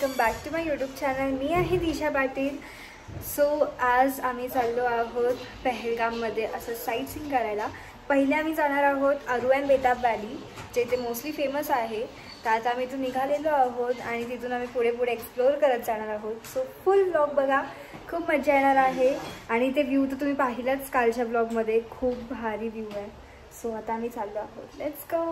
Welcome back to my YouTube channel. मी आहे दिशा पाटील. सो आज आम्ही चाललो आहोत पहलगाममध्ये असं साईट सीइंग करायला. पहिले आम्ही जाणार आहोत अरू अँड बेताब व्हॅली, जे ते मोस्टली फेमस आहे. तर आता आम्ही इथून निघालेलो आहोत आणि तिथून आम्ही पुढे पुढे एक्सप्लोअर करत जाणार आहोत. सो फुल व्लॉग बघा, खूप मजा येणार आहे. आणि ते व्ह्यू तर तुम्ही पाहिलंच कालच्या व्लॉगमध्ये, खूप भारी व्ह्यू आहे. सो आता आम्ही चाललो आहोत. Let's go.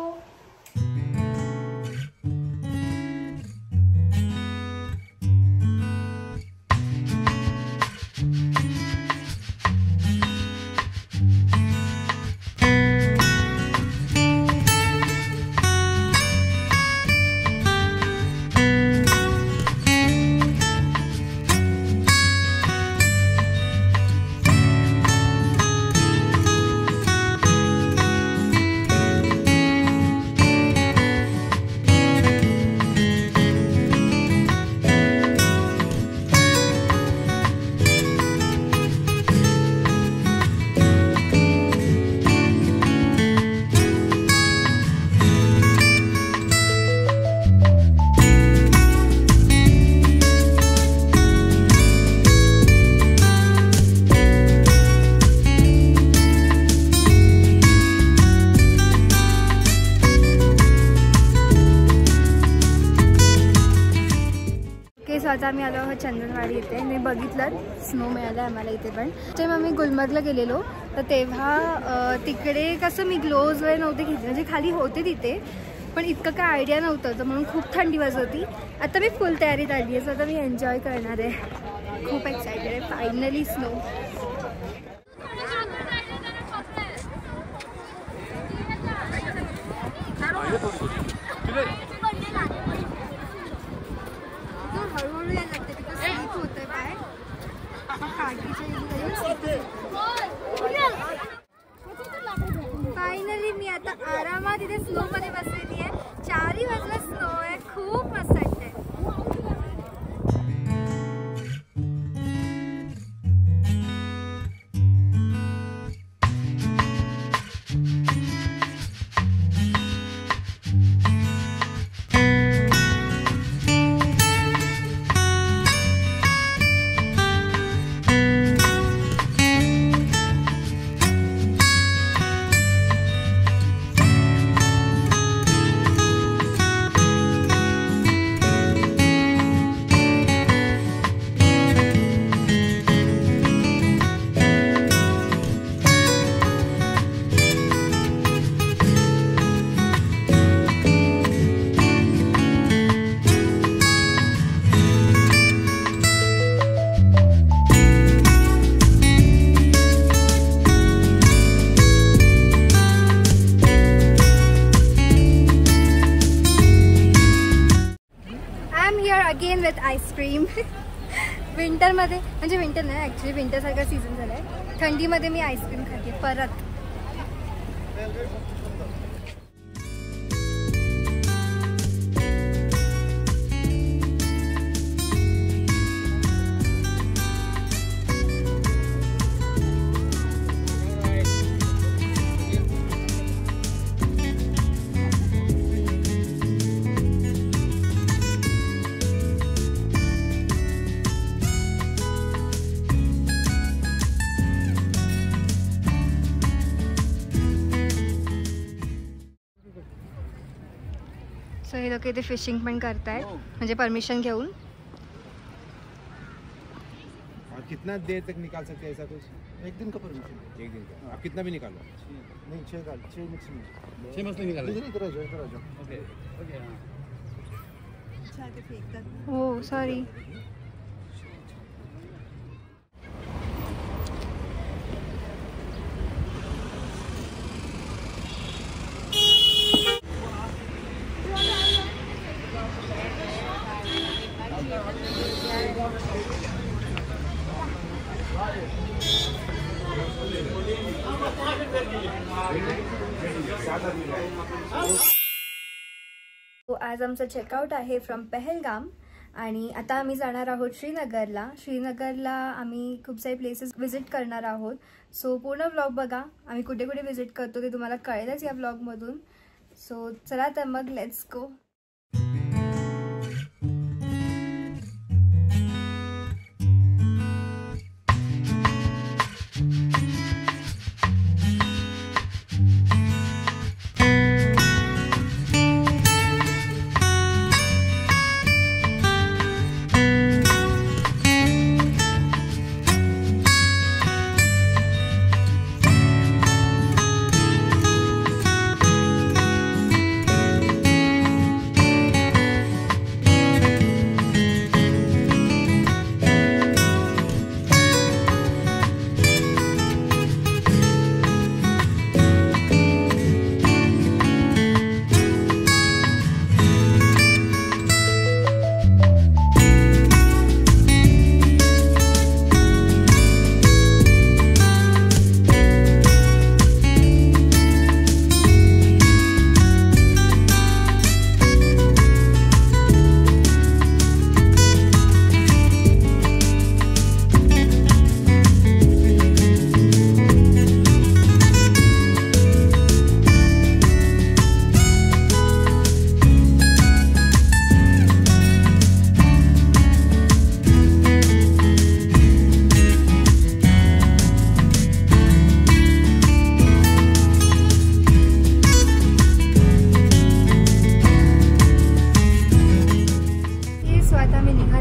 आता आम्ही आलो आहोत चंदनवाडी इथे. मी बघितलं स्नो मिळालं आम्हाला इथे. पण जेव्हा आम्ही गुलमर्गला गेलेलो तर तेव्हा तिकडे कसं मी ग्लोव्ज वगैरे नव्हते घेतले, म्हणजे खाली होते तिथे, पण इतकं काय आयडिया नव्हतं, तर म्हणून खूप थंडी वाजत होती. आता मी फुल तयारीत आली आहे, सो आता मी एन्जॉय करणार आहे. खूप एक्सायटेड आहे. Finally snow. फायनली मी आता आरामात इथे स्नो मध्ये बसलेली आहे. 4 वाजता स्नो आहे. खूप मस्त वाटतंय. Again with ice cream. विंटरमध्ये, म्हणजे विंटर नाही ॲक्च्युली, विंटरसारखा सीझन झाला आहे. थंडीमध्ये मी आईस्क्रीम खाते परत. सो हे लोक इथे फिशिंग पण करतायत, म्हणजे परमिशन घेऊन. कितना देर तक निकाल सकते हैं ऐसा कुछ? 1 दिन का परमिशन. 1 दिन का. आप कितना भी निकालो. नहीं 6 मछली निकालो. इधर आ जाओ. Okay okay. हां. Oh sorry. आज आमचं चेकआउट आहे फ्रॉम पहलगाम आणि आता आम्ही जाणार आहोत श्रीनगरला. श्रीनगरला आम्ही खूप सारे प्लेसेस विजिट करणार आहोत. सो पूर्ण व्लॉग बघा. आम्ही कुठे कुठे विजिट करतो ते तुम्हाला कळेलच या व्लॉगमधून. सो चला तर मग लेट्स गो.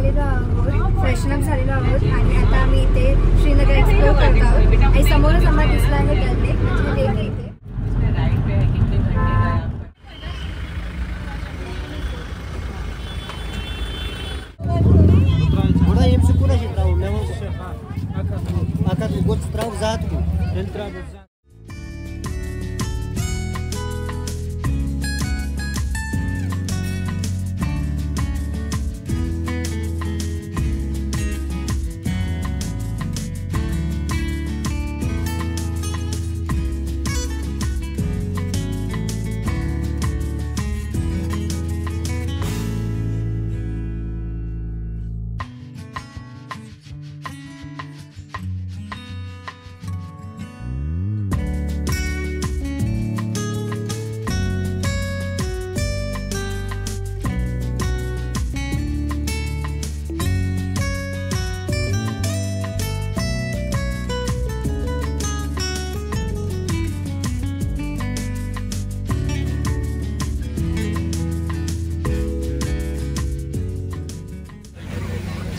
आलेलो आहोत, फ्रेशनअप झालेलो आहोत आणि आता आम्ही इथे श्रीनगर एक्सप्लोर करत आहोत आणि समोरच आम्हाला दिसला आहे डल लेक, म्हणजे लेक आहे इथे.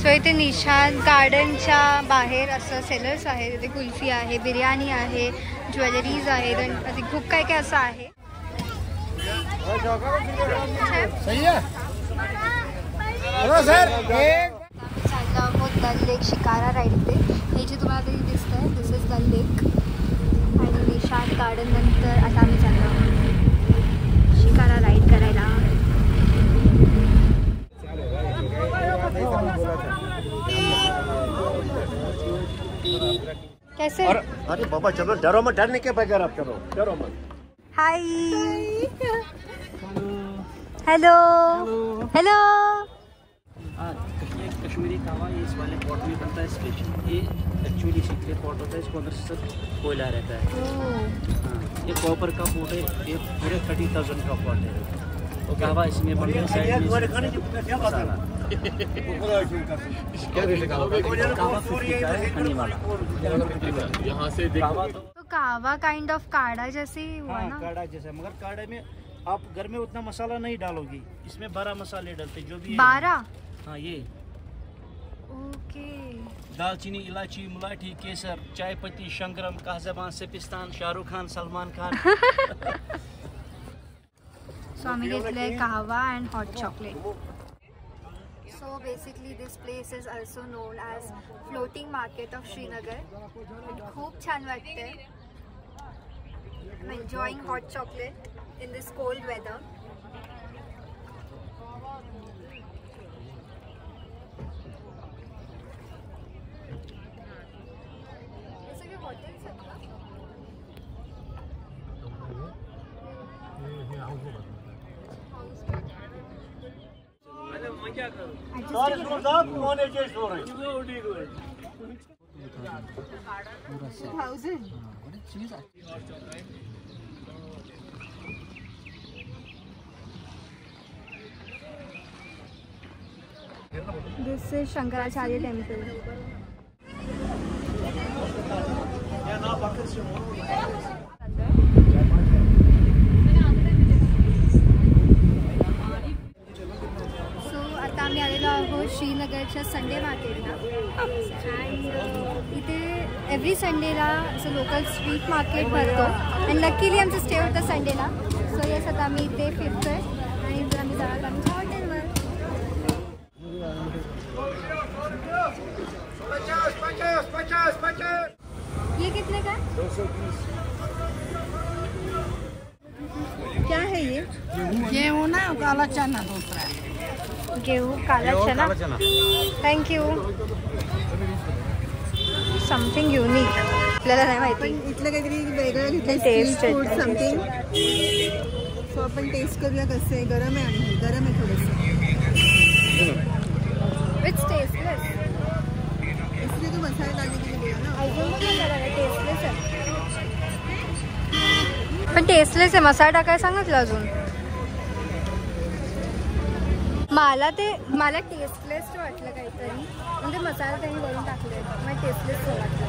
सो इथे निशाद गार्डनच्या बाहेर असं सेलर्स आहे, तिथे कुल्फी आहे, बिर्याणी आहे, ज्वेलरीज आहेत आणि खूप काय काय असं आहे. चाललो आहोत दल लेक शिकारा राईड. हे जे तुम्हाला तरी दिसत आहे दिस इज दल लेक आणि निशाद गार्डन नंतर आता आम्ही चाललो आहोत शिकारा राईड करायला. कैसे? अरे बाबा चलो, डरो मत, डरने के बगैर आप चलो, डरो मत. हाय, हेलो हेलो. कश्मीरी कावा ये इस वाले पॉट में बनता है स्पेशल. ये एक्चुअली शीतले पॉट होता है, इसको अंदर से सब कोयला रहता है. हाँ, ये कॉपर का पॉट है, ये पूरे 30,000 का पॉट है. कावा इसमें बनता है साइड में मसाला. यहाँ से तो कावा काइंड ऑफ काढ़ा जैसे ही हुआ ना. काढ़ा जैसा, मगर काढ़े में आप घर में उतना मसाला नहीं डालोगी. इसमें 12 मसाले डालते जो भी 12. हाँ, ये ओके. दालचीनी, इलायची, मुलाठी, केसर, चाय पत्ती, शंकरम, काहजबान, सेपिस्तान, शाहरुख खान, सलमान खान. सो आम्ही घेतलंय kahwa and hot chocolate. So basically this place is also known as floating market of Srinagar. खूप छान वाटतंय. I'm enjoying hot chocolate in this cold weather. ये सगळे हॉटेल्स आहेत का? This is Shankaracharya temple. आता आम्ही आलेलो आहोत श्रीनगरच्या संडे मार्केटला अँड इथे एव्हरी संडेला असं लोकल स्ट्रीट मार्केट भरतो अँड लकीली आमचं स्टे होतं संडेला. सो येस आता आम्ही इथे फिरतोय आणि इथे आम्ही जाणार आमच्या हॉटेलवर. ये कितने का? 220. क्या है ये? गेहूँ ना काला चना दूसरा है. गेहूँ काला चना. Thank you. समथिंग युनिक आपल्याला नाही माहिती. इथलं काहीतरी वेगळं घेतलं. Taste food something. सो आपण टेस्ट करूया कसं आहे. गरम आहे आणि गरम आहे थोडंसं. It's tasteless. इसलिए तो मसाले डालने के लिए बोला ना. अजून पण मसाला टेस्टलेस आहे. पण टेस्टलेस आहे. मसाला टाकायला सांगितलं अजून. मला टेस्टलेस वाटलं काहीतरी म्हणजे मसाला त्यांनी वरून टाकले. मला टेस्टलेस वाटलं.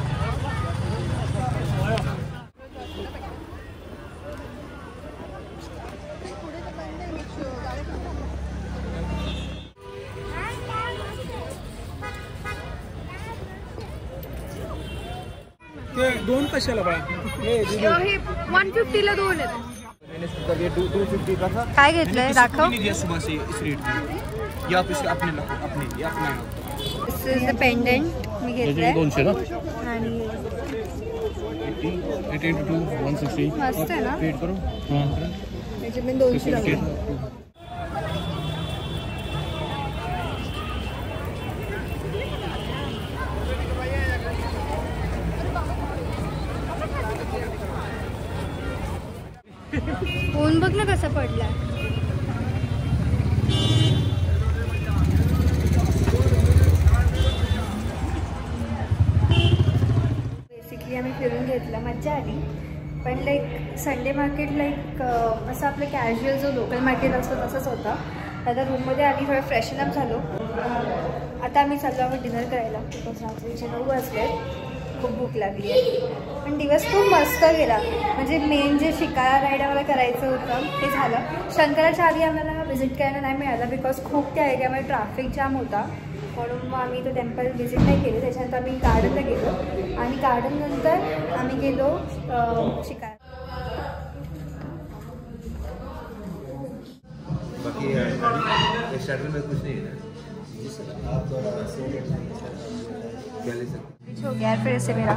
ते दोन कशाला बाळा? हे 150ला 2 आहेत. मैंने सोचा ये 250 का था। काय घेतलंय दाखव. नहीं दिया सुबह से इस रेट में। ये आप इसके अपने ये अपना है। दिस इज द पेंडेंट मी घेतलंय 200 ना आणि 80 into 2 160 मस्त आहे ना. पेड करो हां त्याचे पण 200 लागले. ऊन बघ ना कसा पडलाय. बेसिकली आम्ही फिरून घेतलं, मज्जा आली. पण लाईक संडे मार्केट लाईक असं आपलं कॅज्युअल जो लोकल मार्केट असतो तसंच होता. आता रूममध्ये आली, थोडं फ्रेशन अप झालो. आता आम्ही चाललो आहोत डिनर करायला. बिकॉज रात्रीचे 9 वाजले, खूप भूक लागली आहे. पण दिवस खूप मस्त गेला. म्हणजे मेन जे शिकारा राईड आम्हाला करायचं होतं ते झालं. शंकराच्या आधी आम्हाला व्हिजिट करायला नाही मिळालं बिकॉज खूप त्या एरियामध्ये ट्रॅफिक जाम होता. म्हणून मग आम्ही तो टेम्पल व्हिजिट नाही केलं. त्याच्यानंतर आम्ही गार्डनला गेलो आणि गार्डननंतर आम्ही गेलो शिकारा. बाकी स्टार्टर में कुछ नहीं है ना? आप क्या ले सकते हो गया फिर से मेरा.